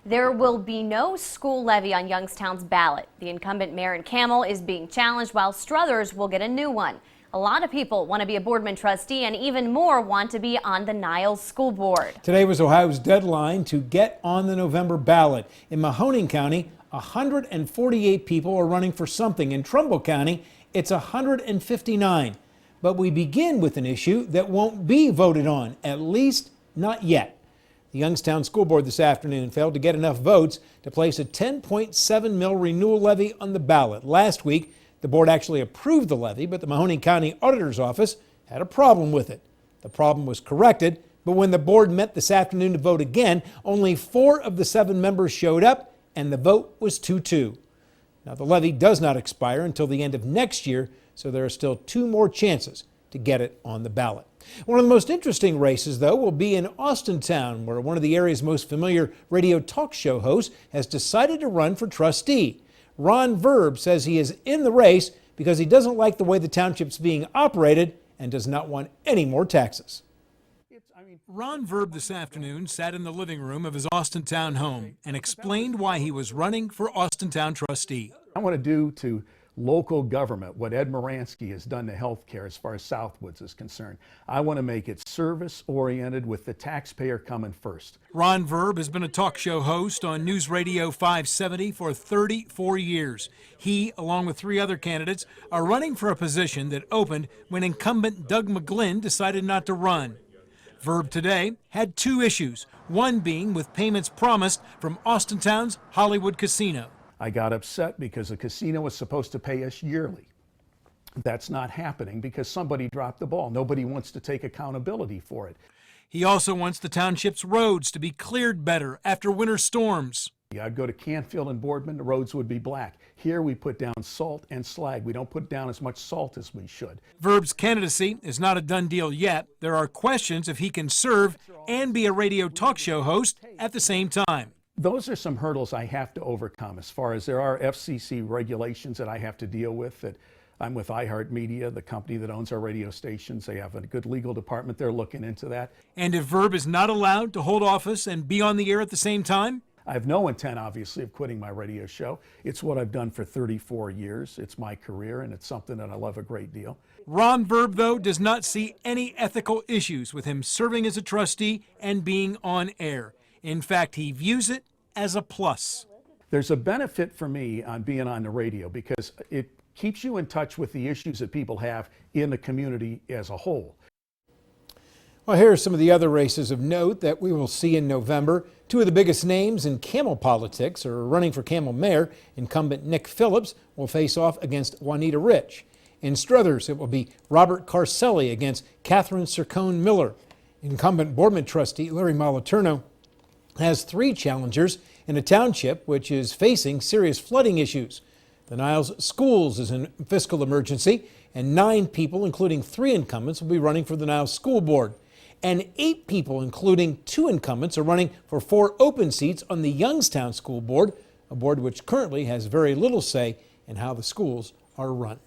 There will be no school levy on Youngstown's ballot. The incumbent mayor in Camel is being challenged, while Struthers will get a new one. A lot of people want to be a Boardman trustee, and even more want to be on the Niles School Board. Today was Ohio's deadline to get on the November ballot. In Mahoning County, 148 people are running for something. In Trumbull County, it's 159. But we begin with an issue that won't be voted on, at least not yet. The Youngstown School Board this afternoon failed to get enough votes to place a 10.7 mil renewal levy on the ballot. Last week, the board actually approved the levy, but the Mahoning County Auditor's Office had a problem with it. The problem was corrected, but when the board met this afternoon to vote again, only 4 of the 7 members showed up, and the vote was 2-2. Now, the levy does not expire until the end of next year, so there are still 2 more chances to get it on the ballot. One of the most interesting races, though, will be in Austintown, where one of the area's most familiar radio talk show hosts has decided to run for trustee. Ron Verb says he is in the race because he doesn't like the way the township's being operated and does not want any more taxes. Ron Verb this afternoon sat in the living room of his Austintown home and explained why he was running for Austintown trustee. I want to do to local government what Ed Moransky has done to healthcare as far as Southwoods is concerned. I want to make it service-oriented with the taxpayer coming first. Ron Verb has been a talk show host on News Radio 570 for 34 years. He, along with 3 other candidates, are running for a position that opened when incumbent Doug McGlynn decided not to run. Verb today had 2 issues, one being with payments promised from Austintown's Hollywood Casino. I got upset because the casino was supposed to pay us yearly. That's not happening because somebody dropped the ball. Nobody wants to take accountability for it. He also wants the township's roads to be cleared better after winter storms. I'd go to Canfield and Boardman, the roads would be black. Here we put down salt and slag. We don't put down as much salt as we should. Verb's candidacy is not a done deal yet. There are questions if he can serve and be a radio talk show host at the same time. Those are some hurdles I have to overcome as far as there are FCC regulations that I have to deal with. That I'm with iHeartMedia, the company that owns our radio stations. They have a good legal department. They're looking into that. And if Verb is not allowed to hold office and be on the air at the same time? I have no intent, obviously, of quitting my radio show. It's what I've done for 34 years. It's my career, and it's something that I love a great deal. Ron Verb, though, does not see any ethical issues with him serving as a trustee and being on air. In fact, he views it as a plus. There's a benefit for me on being on the radio because it keeps you in touch with the issues that people have in the community as a whole. Well, here are some of the other races of note that we will see in November. 2 of the biggest names in Camel politics are running for Camel mayor. Incumbent Nick Phillips will face off against Juanita Rich. In Struthers, it will be Robert Carcelli against Catherine Sircone Miller. Incumbent Boardman trustee Larry Moliterno has 3 challengers in a township which is facing serious flooding issues. The Niles Schools is in fiscal emergency, and 9 people, including 3 incumbents, will be running for the Niles School Board. And 8 people, including 2 incumbents, are running for 4 open seats on the Youngstown School Board, a board which currently has very little say in how the schools are run.